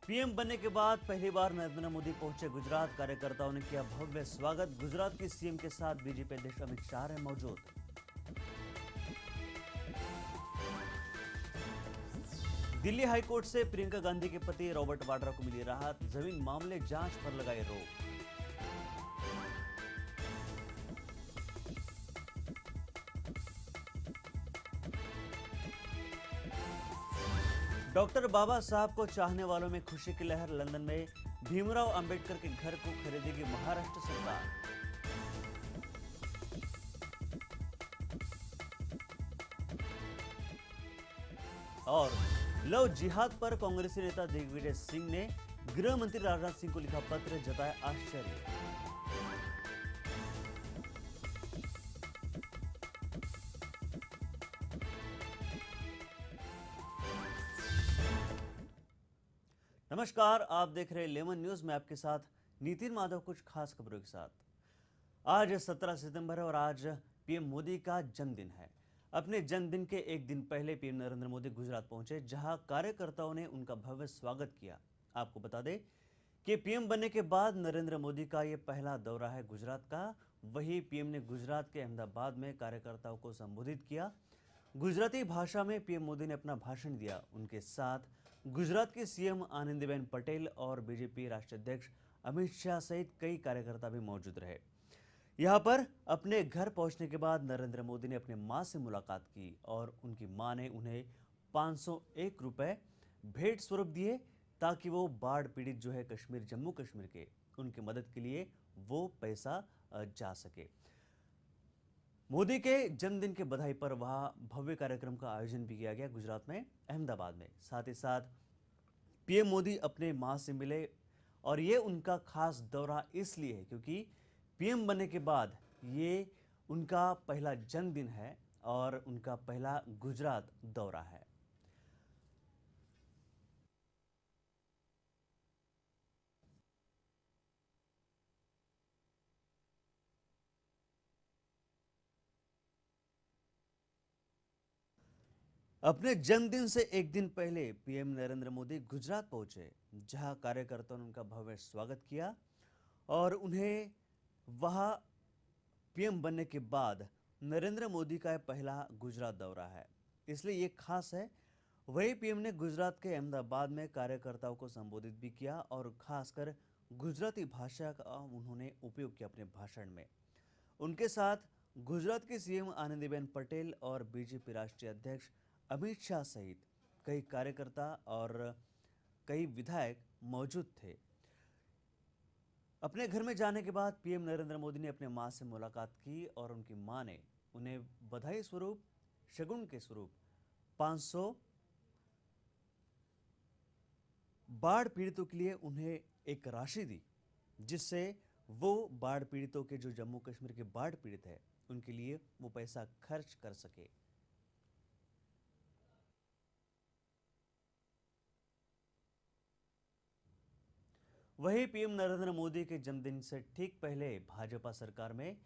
PM बनने के बाद पहली बार नरेंद्र मोदी पहुंचे गुजरात। कार्यकर्ताओं ने किया भव्य स्वागत। गुजरात की सीएम के साथ बीजेपी अध्यक्ष अमित शाह रहे मौजूद। दिल्ली हाईकोर्ट से प्रियंका गांधी के पति रॉबर्ट वाड्रा को मिली राहत। जमीन मामले जांच पर लगाई रोक। डॉक्टर बाबा साहब को चाहने वालों में खुशी की लहर। लंदन में भीमराव अंबेडकर के घर को खरीदेगी महाराष्ट्र सरकार। और लव जिहाद पर कांग्रेसी नेता दिग्विजय सिंह ने गृह मंत्री राजनाथ सिंह को लिखा पत्र, जताया आश्चर्य। नमस्कार, आप देख रहे हैं लेमन न्यूज में आपके साथ नितिन माधव। कुछ खास खबरों के साथ आज 17 सितंबर है और आज पीएम मोदी का जन्मदिन है। अपने जन्मदिन के एक दिन पहले पीएम नरेंद्र मोदी गुजरात पहुंचे, जहां कार्यकर्ताओं ने उनका भव्य स्वागत किया। आपको बता दें कि पीएम बनने के बाद नरेंद्र मोदी का यह पहला दौरा है गुजरात का। वहीं पीएम ने गुजरात के अहमदाबाद में कार्यकर्ताओं को संबोधित किया। गुजराती भाषा में पीएम मोदी ने अपना भाषण दिया। उनके साथ गुजरात की सीएम आनंदीबेन पटेल और बीजेपी राष्ट्रीय अध्यक्ष अमित शाह सहित कई कार्यकर्ता भी मौजूद रहे। यहां पर अपने घर पहुंचने के बाद नरेंद्र मोदी ने अपने मां से मुलाकात की और उनकी मां ने उन्हें 501 रुपए भेंट स्वरूप दिए, ताकि वो बाढ़ पीड़ित जो है कश्मीर, जम्मू कश्मीर के, उनकी मदद के लिए वो पैसा जा सके। मोदी के जन्मदिन के बधाई पर वहां भव्य कार्यक्रम का आयोजन भी किया गया गुजरात में, अहमदाबाद में। साथ ही साथ पीएम मोदी अपने मां से मिले और ये उनका खास दौरा इसलिए है क्योंकि पीएम बनने के बाद ये उनका पहला जन्मदिन है और उनका पहला गुजरात दौरा है। अपने जन्मदिन से एक दिन पहले पीएम नरेंद्र मोदी गुजरात पहुंचे, जहां कार्यकर्ताओं ने उनका भव्य स्वागत किया और उन्हें वहां पीएम बनने के बाद नरेंद्र मोदी का यह पहला गुजरात दौरा है, इसलिए ये खास है। वही पीएम ने गुजरात के अहमदाबाद में कार्यकर्ताओं को संबोधित भी किया और खासकर गुजराती भाषा का उन्होंने उपयोग किया अपने भाषण में। उनके साथ गुजरात की सीएम आनंदीबेन पटेल और बीजेपी राष्ट्रीय अध्यक्ष अमित शाह सहित कई कार्यकर्ता और कई विधायक मौजूद थे। अपने घर में जाने के बाद पीएम नरेंद्र मोदी ने अपने मां से मुलाकात की और उनकी मां ने उन्हें बधाई स्वरूप, शगुन के स्वरूप 500 बाढ़ पीड़ितों के लिए उन्हें एक राशि दी, जिससे वो बाढ़ पीड़ितों के, जो जम्मू कश्मीर के बाढ़ पीड़ित है, उनके लिए वो पैसा खर्च कर सके। वहीं पीएम नरेंद्र मोदी के जन्मदिन से ठीक पहले भाजपा सरकार में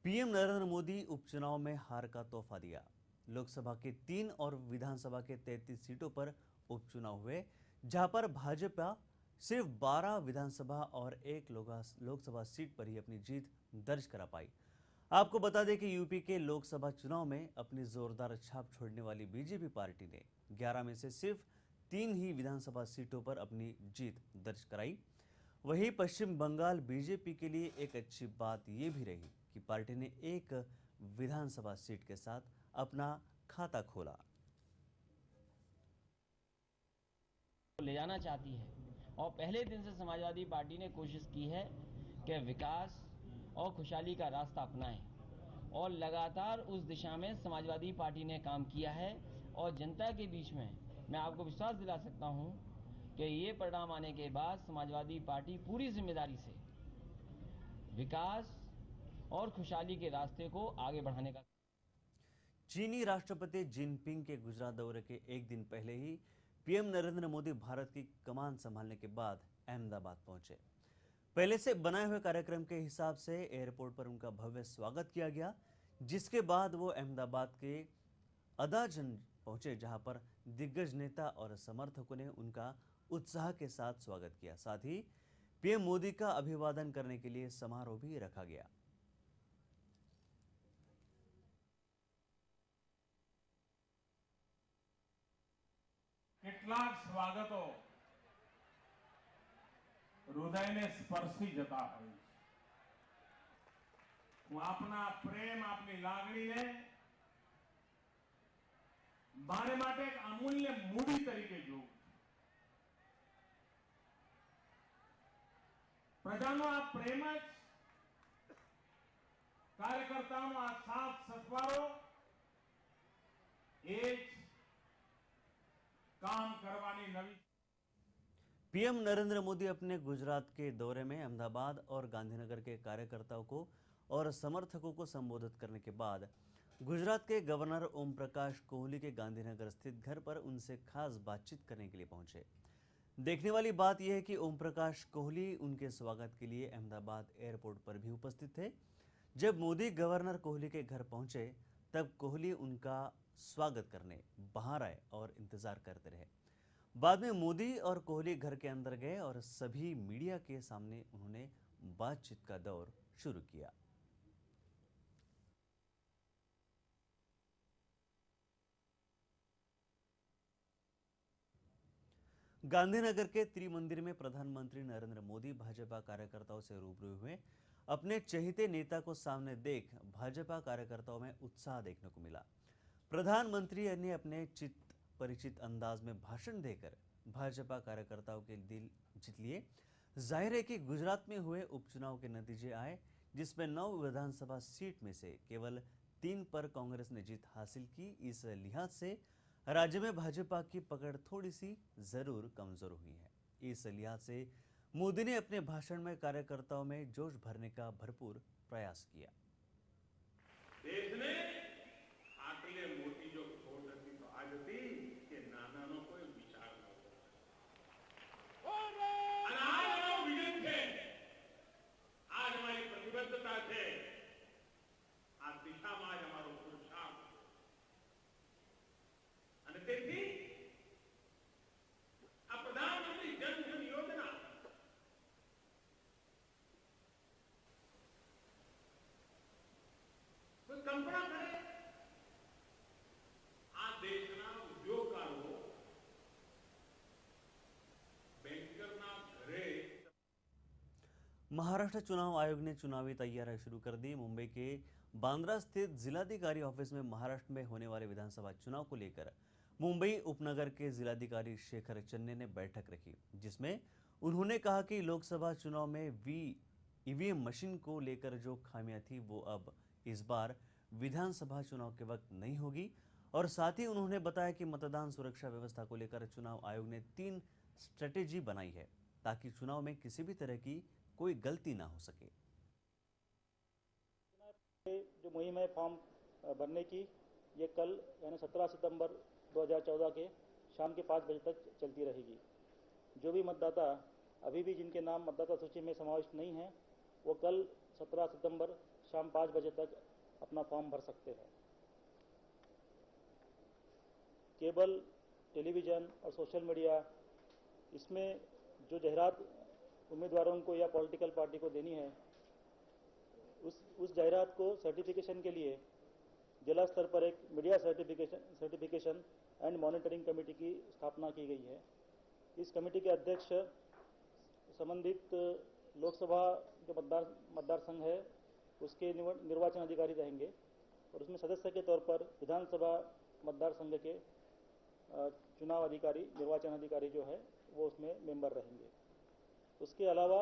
पीएम नरेंद्र मोदी उपचुनाव में हार का तोहफा दिया। लोकसभा के 3 और विधानसभा के 33 सीटों पर उपचुनाव हुए, जहां पर भाजपा सिर्फ 12 विधानसभा और 1 लोकसभा सीट पर ही अपनी जीत दर्ज करा पाई। आपको बता दें कि यूपी के लोकसभा चुनाव में अपनी जोरदार छाप छोड़ने वाली बीजेपी पार्टी ने 11 में से सिर्फ 3 ही विधानसभा सीटों पर अपनी जीत दर्ज कराई। वहीं पश्चिम बंगाल बीजेपी के लिए एक अच्छी बात यह भी रही कि पार्टी ने एक विधानसभा सीट के साथ अपना खाता खोला। ले जाना चाहती है और पहले दिन से समाजवादी पार्टी ने कोशिश की है कि विकास और खुशहाली का रास्ता अपनाएं और लगातार उस दिशा में समाजवादी पार्टी ने काम किया है और जनता के बीच में मैं आपको विश्वास दिला सकता हूं कि ये परिणाम आने के बाद समाजवादी पार्टी पूरी जिम्मेदारी से विकास और खुशहाली के रास्ते को आगे बढ़ाने का। चीनी राष्ट्रपति जिनपिंग के गुजरात दौरे के एक दिन पहले ही पीएम नरेंद्र मोदी भारत की कमान संभालने के बाद अहमदाबाद पहुंचे। पहले से बनाए हुए कार्यक्रम के हिसाब से एयरपोर्ट पर उनका भव्य स्वागत किया गया, जिसके बाद वो अहमदाबाद के अदाजन पहुंचे, जहां पर दिग्गज नेता और समर्थकों ने उनका उत्साह के साथ स्वागत किया। साथ ही पीएम मोदी का अभिवादन करने के लिए समारोह भी रखा गया। કેટલાક સ્વાગતો હૃદયને સ્પર્શી જતા હોય છે। હું આપના પ્રેમ, આપની લાગણીને મારે માટે એક અમૂલ્ય મૂડી તરીકે જોઉં છું। પ્રજાનો આ પ્રેમ જ, કાર્યકર્તાઓનો આ સાથ સથવારો એ જ काम करवानी नवी। पीएम नरेंद्र मोदी अपने गुजरात के दौरे में अहमदाबाद और गांधीनगर के कार्यकर्ताओं को और समर्थकों को संबोधित करने के बाद गुजरात के गवर्नर ओम प्रकाश कोहली के गांधीनगर स्थित घर पर उनसे खास बातचीत करने के लिए पहुंचे। देखने वाली बात यह है कि ओम प्रकाश कोहली उनके स्वागत के लिए अहमदाबाद एयरपोर्ट पर भी उपस्थित थे। जब मोदी गवर्नर कोहली के घर पहुंचे तब कोहली उनका स्वागत करने बाहर आए और इंतजार करते रहे। बाद में मोदी और कोहली घर के अंदर गए और सभी मीडिया के सामने उन्होंने बातचीत का दौर शुरू किया। गांधीनगर के त्रिमंदिर में प्रधानमंत्री नरेंद्र मोदी भाजपा कार्यकर्ताओं से रूबरू हुए। अपने चहेते नेता को सामने देख भाजपा कार्यकर्ताओं में उत्साह देखने को मिला। प्रधानमंत्री ने अपने चित परिचित अंदाज में भाषण देकर भाजपा कार्यकर्ताओं के दिल जीत लिए। जाहिर है कि गुजरात में हुए उपचुनाव के नतीजे आए, जिसमें 9 विधानसभा सीट में से केवल 3 पर कांग्रेस ने जीत हासिल की। इस लिहाज से राज्य में भाजपा की पकड़ थोड़ी सी जरूर कमजोर हुई है। इस लिहाज से मोदी ने अपने भाषण में कार्यकर्ताओं में जोश भरने का भरपूर प्रयास किया। देश ने આટલે મોટી જો ખોટ હતી તો આજ હતી કે નાનાનો કોઈ વિચાર નહોતો અને આજ અમારું વિઝન છે, આજ અમારી પ્રતિબદ્ધતા છે, આ દિશામાં જ અમારો પુરુષાર્થ છે અને તેથી આ પ્રધાનમંત્રી જન ધન યોજના કોઈ કલ્પના કરે महाराष्ट्र चुनाव आयोग ने चुनावी तैयारियां शुरू कर दी। मुंबई के बांद्रा स्थित जिलाधिकारी ऑफिस में महाराष्ट्र में होने वाले विधानसभा चुनाव को लेकर मुंबई उपनगर के जिलाधिकारी शेखर चन्ने ने बैठक रखी, जिसमें उन्होंने कहा कि लोकसभा चुनाव में ईवीएम मशीन को लेकर जो खामियां थी वो अब इस बार विधानसभा चुनाव के वक्त नहीं होगी। और साथ ही उन्होंने बताया कि मतदान सुरक्षा व्यवस्था को लेकर चुनाव आयोग ने 3 स्ट्रेटेजी बनाई है ताकि चुनाव में किसी भी तरह की कोई गलती ना हो सके। जो मुहिम है फॉर्म भरने की, ये कल यानी 17 सितंबर 2014 के शाम के 5 बजे तक चलती रहेगी। जो भी मतदाता अभी भी जिनके नाम मतदाता सूची में समाविष्ट नहीं है, वो कल 17 सितंबर शाम 5 बजे तक अपना फॉर्म भर सकते हैं। केबल, टेलीविज़न और सोशल मीडिया, इसमें जो जाहिरात उम्मीदवारों को या पॉलिटिकल पार्टी को देनी है, उस जाहिरात को सर्टिफिकेशन के लिए जिला स्तर पर एक media certification and monitoring committee की स्थापना की गई है। इस कमेटी के अध्यक्ष संबंधित लोकसभा जो मतदार संघ है उसके निर्वाचन अधिकारी रहेंगे और उसमें सदस्य के तौर पर विधानसभा मतदार संघ के चुनाव अधिकारी, निर्वाचन अधिकारी जो है वो उसमें मेंबर रहेंगे। उसके अलावा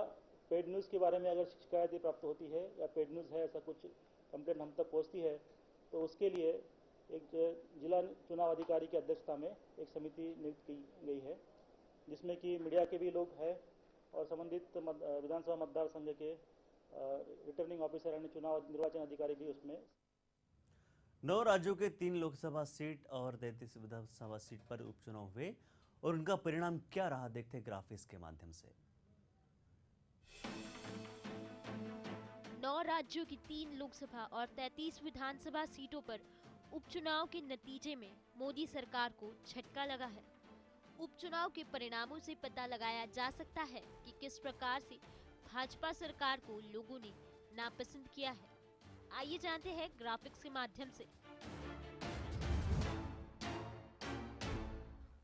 पेड न्यूज़ के बारे में अगर शिकायतें प्राप्त होती है या पेड न्यूज़ है ऐसा कुछ कंप्लेंट हम तक पहुंचती है तो उसके लिए एक जिला चुनाव अधिकारी की अध्यक्षता में एक समिति नियुक्त की गई है, जिसमें कि मीडिया के भी लोग हैं और संबंधित विधानसभा मतदार संघ के रिटर्निंग ऑफिसर यानी चुनाव निर्वाचन अधिकारी भी उसमें। 9 राज्यों के 3 लोकसभा सीट और 33 विधानसभा सीट पर उपचुनाव हुए और उनका परिणाम क्या रहा, देखते ग्राफिक्स के माध्यम से। 9 राज्यों की 3 लोकसभा और 33 विधानसभा सीटों पर उपचुनाव के नतीजे में मोदी सरकार को झटका लगा है। उपचुनाव के परिणामों से पता लगाया जा सकता है कि किस प्रकार से भाजपा सरकार को लोगों ने नापसंद किया है। आइए जानते हैं ग्राफिक्स के माध्यम से।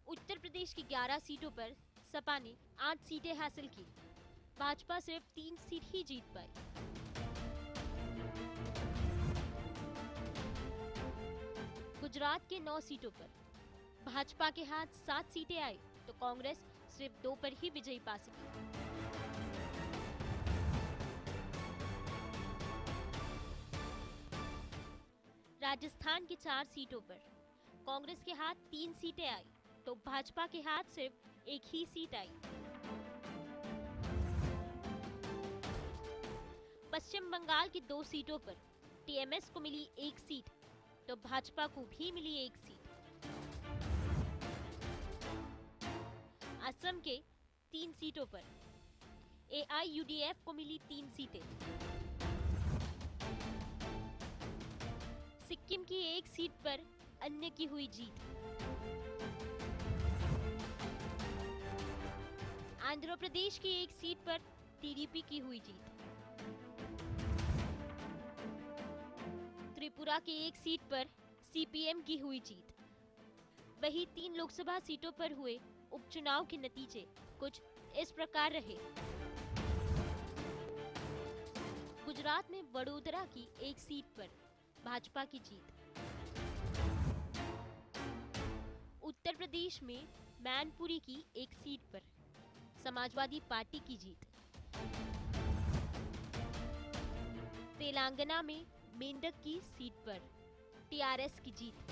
उत्तर प्रदेश की 11 सीटों पर सपा ने 8 सीटें हासिल की। भाजपा सिर्फ 3 सीट ही जीत पाई। गुजरात के 9 सीटों पर भाजपा के हाथ 7 सीटें आई तो कांग्रेस सिर्फ 2 पर ही विजयी पा सकी। राजस्थान की 4 सीटों पर कांग्रेस के हाथ 3 सीटें आई तो भाजपा के हाथ सिर्फ 1 ही सीट आई। पश्चिम बंगाल की 2 सीटों पर टीएमएस को मिली 1 सीट तो भाजपा को भी मिली 1 सीट। असम के 3 सीटों पर एआईयूडीएफ को मिली 3 सीटें। सिक्किम की 1 सीट पर अन्य की हुई जीत। आंध्र प्रदेश की 1 सीट पर टीडीपी की हुई जीत। त्रिपुरा की 1 सीट पर सीपीएम की हुई जीत। वहीं 3 लोकसभा सीटों पर हुए उपचुनाव के नतीजे कुछ इस प्रकार रहे। गुजरात में वडोदरा की 1 सीट पर भाजपा की जीत। उत्तर प्रदेश में मैनपुरी की 1 सीट पर समाजवादी पार्टी की जीत। तेलंगाना में मेंढक की सीट पर टीआरएस की जीत।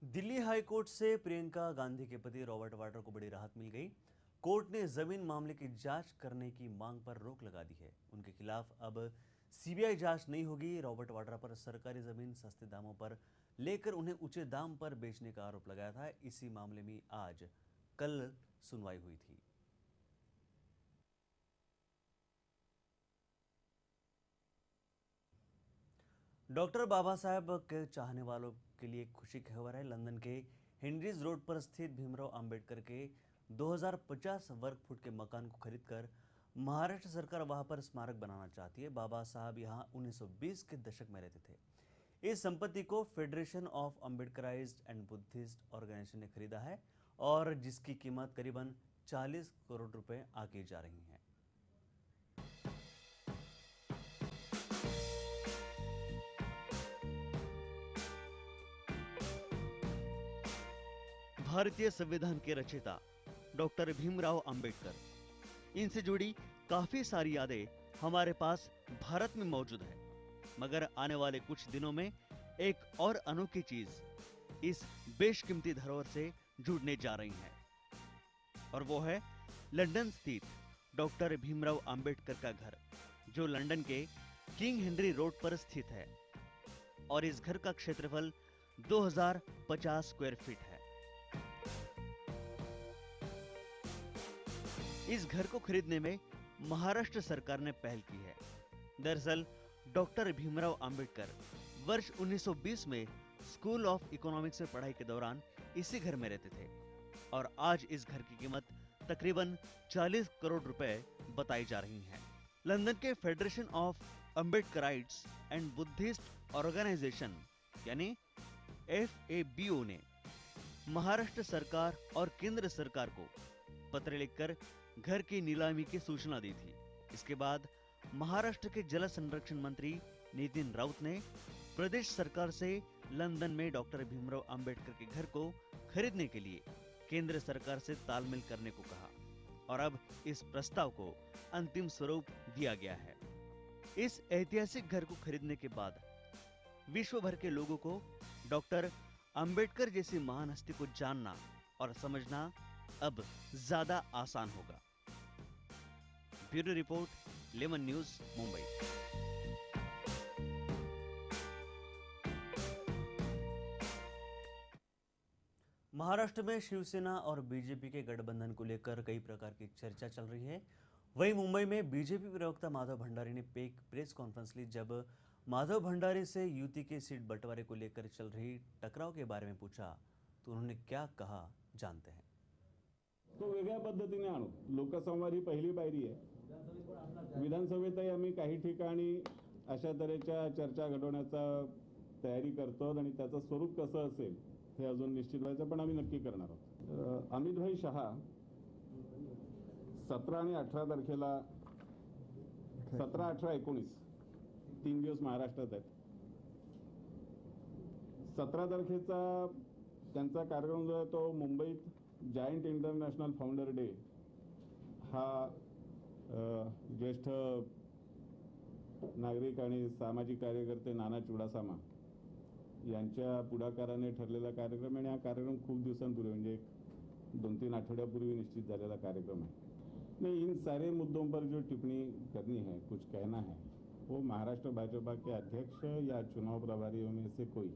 दिल्ली हाई कोर्ट से प्रियंका गांधी के पति रॉबर्ट वाड्रा को बड़ी राहत मिल गई। कोर्ट ने जमीन मामले की जांच करने की मांग पर रोक लगा दी है। उनके खिलाफ अब सीबीआई जांच नहीं होगी। रॉबर्ट वाड्रा पर सरकारी जमीन सस्ते दामों पर लेकर उन्हें ऊंचे दाम पर बेचने का आरोप लगाया था। इसी मामले में आज कल सुनवाई हुई थी। डॉक्टर बाबा साहेब के चाहने वालों के लिए खुशी की खबर है। लंदन के हेनरीज रोड पर स्थित भीमराव अंबेडकर के 2050 वर्ग फुट के मकान को खरीदकर महाराष्ट्र सरकार वहां पर स्मारक बनाना चाहती है। बाबा साहब यहां 1920 के दशक में रहते थे। इस संपत्ति को Federation of Ambedkarized and Buddhist Organisation ने खरीदा है और जिसकी कीमत करीबन 40 करोड़ रुपए आकी जा रही है। भारतीय संविधान के रचयिता डॉक्टर भीमराव अंबेडकर, इनसे जुड़ी काफी सारी यादें हमारे पास भारत में मौजूद है। मगर आने वाले कुछ दिनों में एक और अनोखी चीज इस बेशकीमती धरोहर से जुड़ने जा रही है और वो है लंदन स्थित डॉक्टर भीमराव अंबेडकर का घर, जो लंदन के किंग हेनरी रोड पर स्थित है और इस घर का क्षेत्रफल 2050 स्क्वायर फीट है। इस घर को खरीदने में महाराष्ट्र सरकार ने पहल की है। दरअसल डॉक्टर भीमराव अंबेडकर वर्ष 1920 में स्कूल ऑफ इकोनॉमिक्स में पढ़ाई के दौरान इसी घर में रहते थे और आज इस घर की कीमत तकरीबन 40 करोड़ रुपए बताई जा रही है। लंदन के Federation of Ambedkarites and Buddhist Organisation यानी FABO ने महाराष्ट्र सरकार और केंद्र सरकार को पत्र लिखकर घर की नीलामी की सूचना दी थी। इसके बाद महाराष्ट्र के जल संरक्षण मंत्री नितिन राउत ने प्रदेश सरकार से लंदन में डॉक्टर भीमराव अंबेडकर के घर को खरीदने के लिए केंद्र सरकार से तालमेल करने को कहा और अब इस प्रस्ताव को अंतिम स्वरूप दिया गया है। इस ऐतिहासिक घर को खरीदने के बाद विश्व भर के लोगों को डॉक्टर अंबेडकर जैसी महान हस्ती को जानना और समझना अब ज्यादा आसान होगा। Bureau report, lemon news, Mumbai. Maharashtra में शिवसेना और बीजेपी के गठबंधन को लेकर कई प्रकार की चर्चा चल रही है। वहीं मुंबई में बीजेपी प्रवक्ता माधव भंडारी ने एक प्रेस कॉन्फ्रेंस ली। जब माधव भंडारी से युति के सीट बंटवारे को लेकर चल रही टकराव के बारे में पूछा तो उन्होंने क्या कहा, जानते हैं। तो वेगळ्या पद्धतीने आणू. लोकसंवाद ही पहिली पायरी आहे. विधानसभेतही आम्ही काही ठिकाणी अशा तऱ्हेच्या चर्चा घडवण्याचा तयारी करतो आणि त्याचं स्वरूप कसं असेल हे अजून निश्चित व्हायचं, पण आम्ही नक्की करणार आहोत. अमितभाई शहा 17 आणि 18 तारखेला 17, 18, 19 3 दिवस महाराष्ट्रात आहेत. 17 तारखेचा त्यांचा कार्यक्रम जो आहे तो मुंबईत जायंट इंटरनॅशनल फाउंडर डे हा ज्येष्ठ नागरिक आणि सामाजिक कार्यकर्ते नाना चुडासामा यांच्या पुढाकाराने ठरलेला कार्यक्रम आणि हा कार्यक्रम खूप दिवसांपूर्वी म्हणजे 2-3 आठवड्यापूर्वी निश्चित झालेला कार्यक्रम है. नहीं, इन सारे मुद्दों पर जो टिप्पणी करनी है, कुछ कहना है, वो महाराष्ट्र भाजपा के अध्यक्ष या चुनाव प्रभारियों में से कोई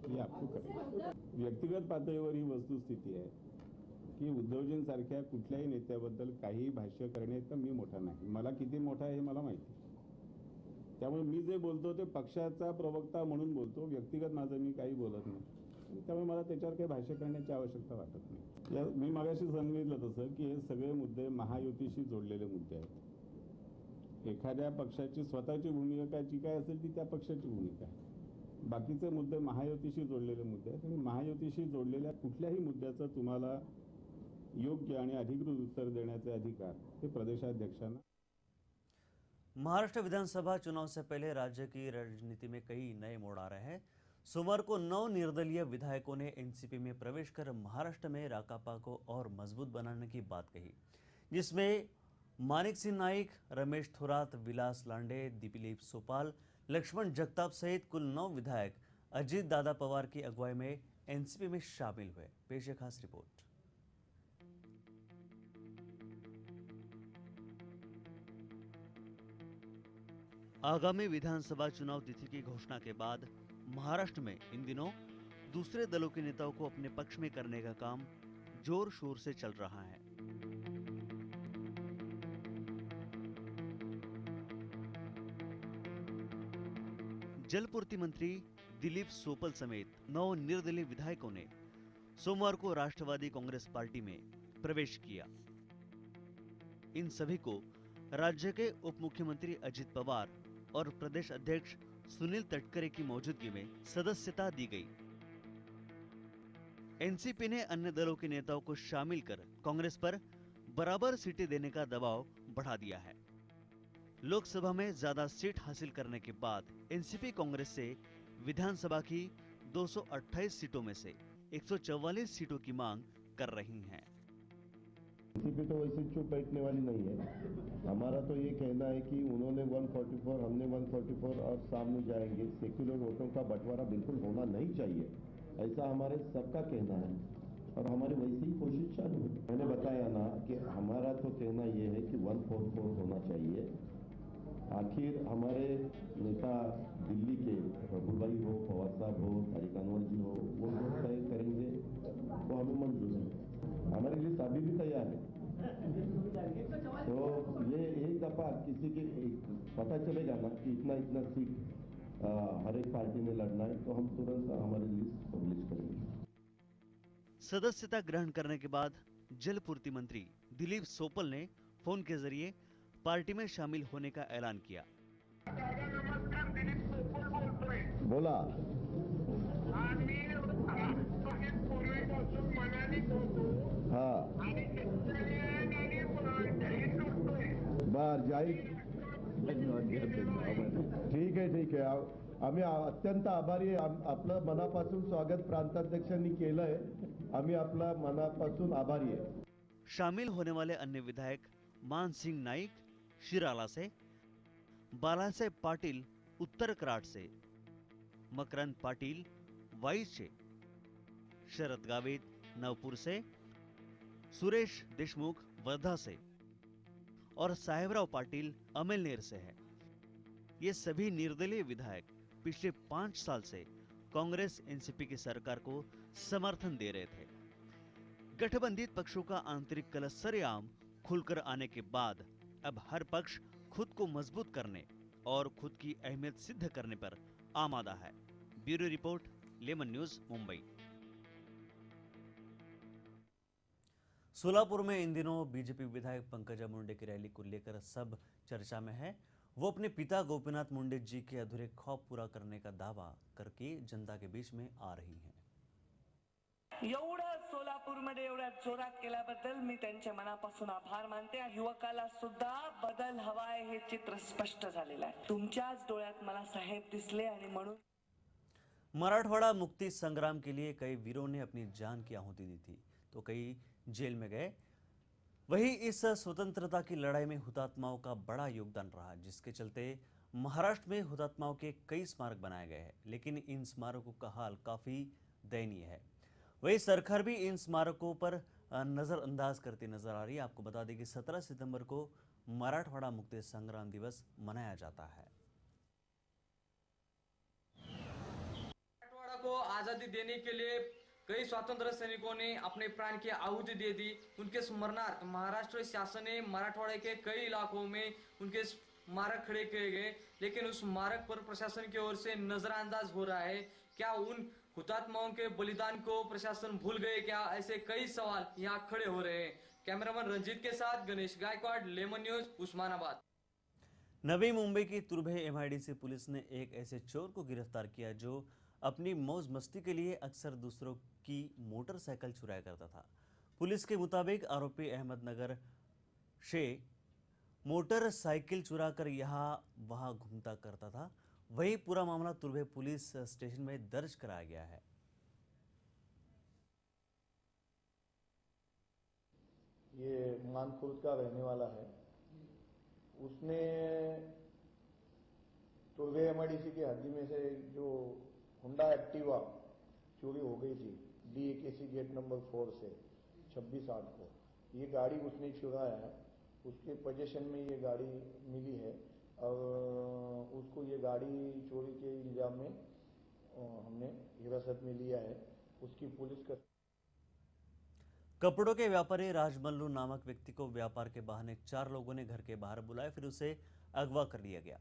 ये आपको करेगा. व्यक्तिगत पातळीवर ही वस्तुस्थिती आहे की उद्धवजींसारख्या कुठल्याही नेत्याबद्दल काही भाष्य करणे तर मी मोठा नाही. मला किती मोठा आहे हे मला माहिती. त्यामुळे मी जे बोलतो ते पक्षाचा प्रवक्ता म्हणून बोलतो. व्यक्तिगत माझं मी काही बोलत नाही. त्यामुळे मला त्याच्यावर काही भाष्य करण्याची आवश्यकता वाटत नाही. मी मगाशी सांगितलं तसं की हे सगळे मुद्दे महायुतीशी जोडलेले मुद्दे आहेत. एखाद्या पक्षाची स्वतःची भूमिका जी काय असेल ती त्या पक्षाची भूमिका आहे. बाकीचे मुद्दे महायुतीशी जोडलेले मुद्दे आहेत आणि महायुतीशी जोडलेल्या कुठल्याही मुद्द्याचं तुम्हाला योग्य आणि अधिकृत उत्तर देण्याचे अधिकार हे प्रदेशाध्यक्षांना. महाराष्ट्र विधानसभा चुनाव से पहले राज्य की राजनीति में कई नए मोड़ आ रहे हैं. सोमवार को 9 निर्दलीय विधायकों ने एनसीपी में प्रवेश कर महाराष्ट्र में राकापा को और मजबूत बनाने की बात कही, जिसमें मानिक सिंह नाइक, रमेश थोरात, विलास लांडे, दिलीप सोपाल, लक्ष्मण जगताप सहित कुल 9 विधायक अजीत दादा पवार की अगुवाई में एनसीपी में शामिल हुए. पेश है खास रिपोर्ट. आगामी विधानसभा चुनाव तिथि की घोषणा के बाद महाराष्ट्र में इन दिनों दूसरे दलों के नेताओं को अपने पक्ष में करने का काम जोर शोर से चल रहा है. जलपूर्ति मंत्री दिलीप सोपल समेत 9 निर्दलीय विधायकों ने सोमवार को राष्ट्रवादी कांग्रेस पार्टी में प्रवेश किया. इन सभी को राज्य के उप मुख्यमंत्री अजित पवार और प्रदेश अध्यक्ष सुनील तटकरे की मौजूदगी में सदस्यता दी गई. एनसीपी ने अन्य दलों के नेताओं को शामिल कर कांग्रेस पर बराबर सीटें देने का दबाव बढ़ा दिया है. लोकसभा में ज्यादा सीट हासिल करने के बाद एनसीपी कांग्रेस से विधानसभा की 228 सीटों में से 144 सीटों की मांग कर रही हैं. एनसीपी तो वैसे चुप बैठने वाली नहीं है. हमारा तो ये कहना है कि उन्होंने 144, हमने 144 और सामने जाएंगे. सेक्युलर वोटों का बंटवारा बिल्कुल होना नहीं चाहिए, ऐसा हमारे सबका कहना है और हमारी वैसी ही कोशिश चालू है. मैंने बताया ना कि हमारा तो कहना ये है कि 144 होना चाहिए. आखिर हमारे नेता दिल्ली के रघुभाई हो, पवार साहब हो, तारिक अनवर जी हो, वो लोग तय करेंगे तो हमें मंजूर है. हमारी लिस्ट अभी भी तैयार है. तो ये एक दफा किसी की पता चलेगा ना कि इतना इतना सीट हर एक पार्टी ने लड़ना है तो हम तुरंत हमारी लिस्ट पब्लिश करेंगे. सदस्यता ग्रहण करने के बाद जलपूर्ति मंत्री दिलीप सोपल ने फोन के जरिए पार्टी में शामिल होने का ऐलान किया. बोला. हाँ बर जाईल. ठीक आहे. आम्ही अत्यंत आभारी आहे. आपलं मनापासून स्वागत प्रांताध्यक्षांनी केलंय. आम्ही आपला मनापासून आभारी आहे. शामिल होने वाले अन्य विधायक मान सिंह नाइक शिराला से, बालासाहेब पाटील उत्तर कराड से, मकरंद पाटील वाई से, शरद गावित नवपुर से, सुरेश देशमुख वर्धा से और साहेबराव पाटिल अमलनेर से है. ये सभी निर्दलीय विधायक पिछले 5 साल से कांग्रेस एनसीपी की सरकार को समर्थन दे रहे थे. गठबंधित पक्षों का आंतरिक कलह सरेआम खुलकर आने के बाद अब हर पक्ष खुद को मजबूत करने और खुद की अहमियत सिद्ध करने पर आमादा है. Bureau report, lemon news, Mumbai. Solapur में इन दिनों बीजेपी विधायक पंकजा मुंडे की रैली को लेकर सब चर्चा में है। वो अपने पिता गोपीनाथ मुंडे जी के अधूरे ख्वाब पूरा करने का दावा करके जनता के बीच में आ रही हैं। एवढं सोलापूरमध्ये एवढ्या जोरात केल्याबद्दल मी त्यांच्या मनापासून आभार मानते. युवकाला सुद्धा बदल हवाय हे चित्र स्पष्ट झालेलं आहे. तुमच्याच डोळ्यात मला साहेब दिसले आणि म्हणून मराठवाड़ा मुक्ति संग्राम के लिए कई वीरों ने अपनी जान की आहुति दी थी, तो कई जेल में गए। वही इस स्वतंत्रता की लड़ाई में हुतात्माओं का बड़ा योगदान रहा, जिसके चलते महाराष्ट्र में हुतात्माओं के कई स्मारक बनाए गए हैं, लेकिन इन स्मारकों का हाल काफी दयनीय है। वही सरकार भी इन स्मारकों पर नजरअंदाज करती नजर आ रही है। आपको बता दें कि 17 सितंबर को मराठवाड़ा मुक्ति संग्राम दिवस मनाया जाता है। मराठवाड़ा को आजादी देने के लिए कई स्वतंत्र सैनिकों ने अपने प्राण की आहुति दे दी। उनके स्मरणार्थ महाराष्ट्र शासन ने मराठवाड़े के कई इलाकों में उनके स्मारक खड़े किए गए, लेकिन उस स्मारक पर प्रशासन की ओर से नजरअंदाज हो रहा है। क्या उन हुतात्माओं के बलिदान को प्रशासन भूल गए क्या? ऐसे कई सवाल यहाँ खड़े हो रहे हैं। कैमरामैन रंजीत के साथ गणेश गायकवाड़, लेमन न्यूज, उस्मानाबाद। नवी मुंबई की तुर्भे एमआईडीसी पुलिस ने एक ऐसे चोर को गिरफ्तार किया जो अपनी मौज मस्ती के लिए अक्सर दूसरों की मोटरसाइकिल चुराया करता था। पुलिस के मुताबिक आरोपी अहमदनगर से मोटरसाइकिल चुराकर यहाँ वहाँ घूमता करता था। वही पूरा मामला तुर्भे पुलिस स्टेशन में दर्ज कराया गया है। ये मानखुर्द का रहने वाला है। उसने तुर्भे एमआईडीसी की हद्दी में से जो होंडा एक्टिवा चोरी हो गई थी DAKC गेट नंबर 4 से 26/8 को, ये गाड़ी उसने चुराया है। उसके पोजीशन में ये गाड़ी मिली है और उसको ये गाड़ी चोरी के इल्जाम में हमने हिरासत में लिया है। उसकी पुलिस का कपड़ों के व्यापारी राजमल्लू नामक व्यक्ति को व्यापार के बहाने 4 लोगों ने घर के बाहर बुलाया, फिर उसे अगवा कर लिया गया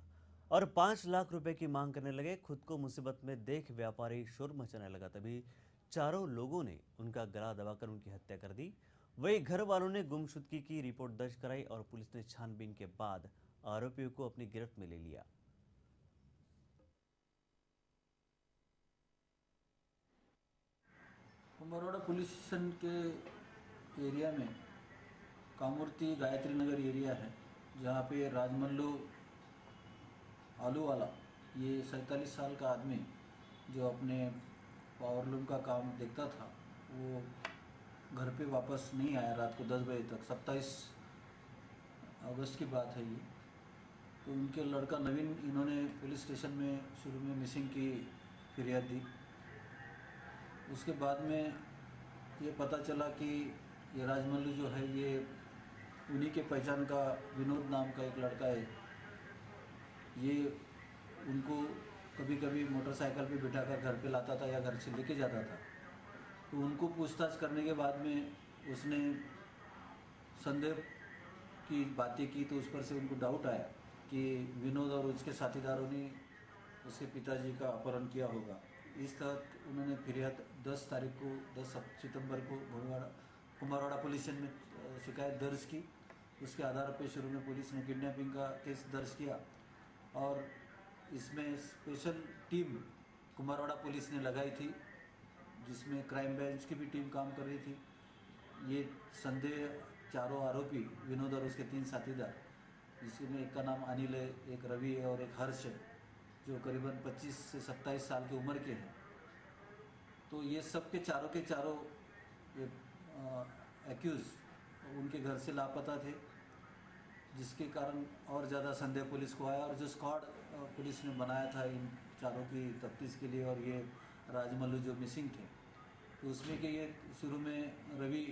और 5 लाख रुपए की मांग करने लगे। खुद को मुसीबत में देख व्यापारी शोर मचाने लगा, तभी चारों लोगों ने उनका गला दबाकर उनकी हत्या कर दी। वही घर वालों ने गुमशुदगी की रिपोर्ट दर्ज कराई और पुलिस ने छानबीन के बाद आरोपियों को अपनी गिरफ्त में ले लिया। कुंभारवाड़ा पुलिस स्टेशन के एरिया में कामूर्ति गायत्री नगर एरिया है, जहाँ पे राजमल्लू आलू वाला, ये 47 साल का आदमी जो अपने पावरलूम का काम देखता था, वो घर पे वापस नहीं आया रात को 10 बजे तक। 27 अगस्त की बात है ये। तो उनके लड़का नवीन, इन्होंने पुलिस स्टेशन में शुरू में मिसिंग की फिरियाद दी। उसके बाद में ये पता चला कि ये राजमल्लू जो है ये उन्हीं के पहचान का विनोद नाम का एक लड़का है। ये उनको कभी कभी मोटरसाइकिल पे बिठाकर घर पे लाता था या घर से लेके जाता था। तो उनको पूछताछ करने के बाद में उसने संदेह की बातें की, तो उस पर से उनको डाउट आया कि विनोद और उसके साथीदारों ने उसके पिताजी का अपहरण किया होगा। इस तरह उन्होंने फिरियाद 10 सितंबर को कुंभारवाड़ा पुलिस स्टेशन में शिकायत दर्ज की। उसके आधार पर शुरू में पुलिस ने किडनैपिंग का केस दर्ज किया और इसमें स्पेशल टीम कुंभारवाड़ा पुलिस ने लगाई थी, जिसमें क्राइम ब्रांच की भी टीम काम कर रही थी। ये संदेह चारों आरोपी विनोद और उसके 3 साथीदार, जिसमें एक का नाम अनिल है, एक रवि है और एक हर्ष है, जो करीबन 25 से 27 साल की उम्र के हैं। तो ये सब के चारों एक्यूज उनके घर से लापता थे, जिसके कारण और ज़्यादा संदेह पुलिस को आया और जो स्क्वाड पुलिस ने बनाया था इन चारों की तफ्तीश के लिए, और ये राजमल्लू जो मिसिंग थे, तो उसमें कि ये शुरू में रवि,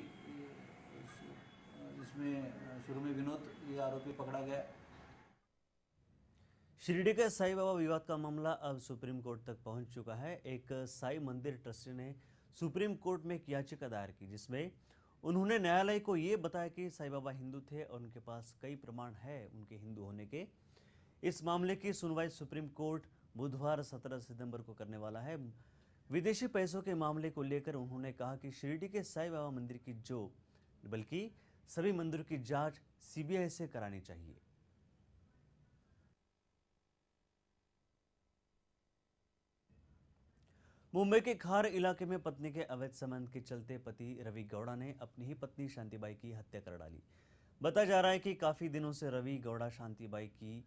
इसमें शुरू में विनोद, ये आरोपी पकड़ा गया। शिरडी के साई बाबा विवाद का मामला अब सुप्रीम कोर्ट तक पहुंच चुका है। एक साई मंदिर ट्रस्टी ने सुप्रीम कोर्ट में एक याचिका दायर की, जिसमें उन्होंने न्यायालय को ये बताया कि साई बाबा हिंदू थे और उनके पास कई प्रमाण है उनके हिंदू होने के। इस मामले की सुनवाई सुप्रीम कोर्ट बुधवार 17 सितंबर को करने वाला है। विदेशी पैसों के मामले को लेकर उन्होंने कहा कि शिरडी के साई बाबा मंदिर की जो बल्कि सभी मंदिरों की जांच सीबीआई से करानी चाहिए। मुंबई के खार इलाके में पत्नी के अवैध संबंध के चलते पति रवि गौड़ा ने अपनी ही पत्नी शांतिबाई की हत्या कर डाली। बताया जा रहा है कि काफी दिनों से रवि गौड़ा शांतिबाई की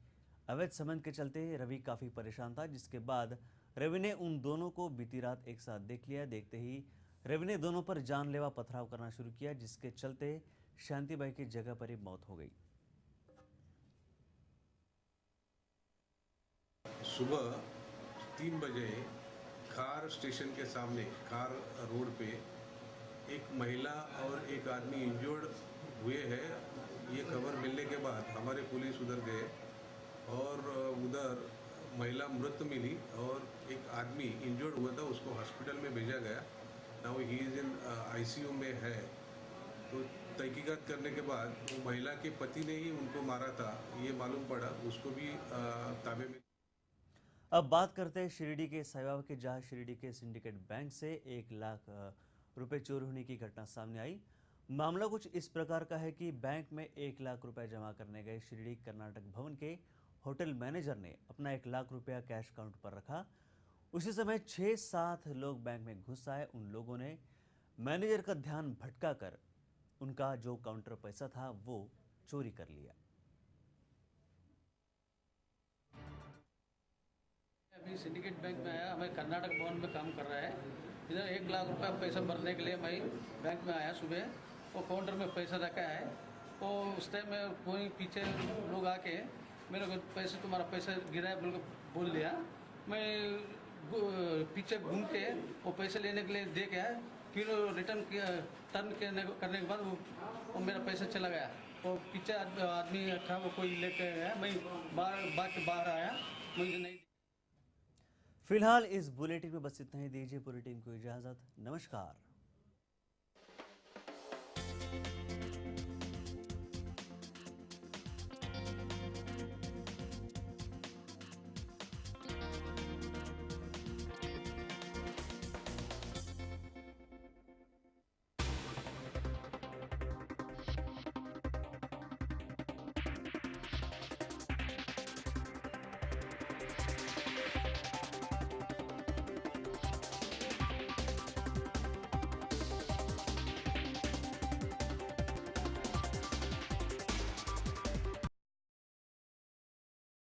अवैध संबंध के चलते रवि काफी परेशान था, जिसके बाद रवि ने उन दोनों को बीती रात एक साथ देख लिया। देखते ही रवि ने दोनों पर जानलेवा पथराव करना शुरू किया, जिसके चलते शांतिबाई की जगह पर ही मौत हो गई। सुबह 3 बजे खार स्टेशन के सामने खार रोड पे एक महिला और एक आदमी इंजर्ड हुए हैं। ये खबर मिलने के बाद हमारे पुलिस उधर गए और उधर महिला मृत मिली और एक आदमी इंजर्ड हुआ था, उसको हॉस्पिटल में भेजा गया। Now he is in ICU में है। तो तहकीकात करने के बाद वो महिला के पति ने ही उनको मारा था, ये मालूम पड़ा। उसको भी ताबे में। अब बात करते हैं शिरडी के साईबाबा की, जहां शिरडी के सिंडिकेट बैंक से 1 लाख रुपए चोरी होने की घटना सामने आई। मामला कुछ इस प्रकार का है कि बैंक में 1 लाख रुपए जमा करने गए शिरडी कर्नाटक भवन के होटल मैनेजर ने अपना 1 लाख रुपया कैश काउंटर पर रखा। उसी समय 6-7 लोग बैंक में घुस आए। उन लोगों ने मैनेजर का ध्यान भटका कर उनका जो काउंटर पैसा था वो चोरी कर लिया। अभी सिंडिकेट बैंक में आया, हमें कर्नाटक भवन में काम कर रहा है। इधर 1 लाख रुपया पैसा भरने के लिए मैं बैंक में आया सुबह। वो काउंटर में पैसा रखा है। तो उस टाइम में कोई पीछे लोग आके मेरे को पैसे, तुम्हारा पैसा गिरा है बोल दिया। मैं पीछे घूम के वो पैसे लेने के लिए दे गया। फिर रिटर्न किया, टर्न करने के बाद वो मेरा पैसा चला गया। वो पीछे आदमी था, वो कोई लेके गया। मैं बाहर आया, मुझे नहीं। फिलहाल इस बुलेटिन में बस इतना ही। दीजिए बुलेटिन को इजाजत। नमस्कार।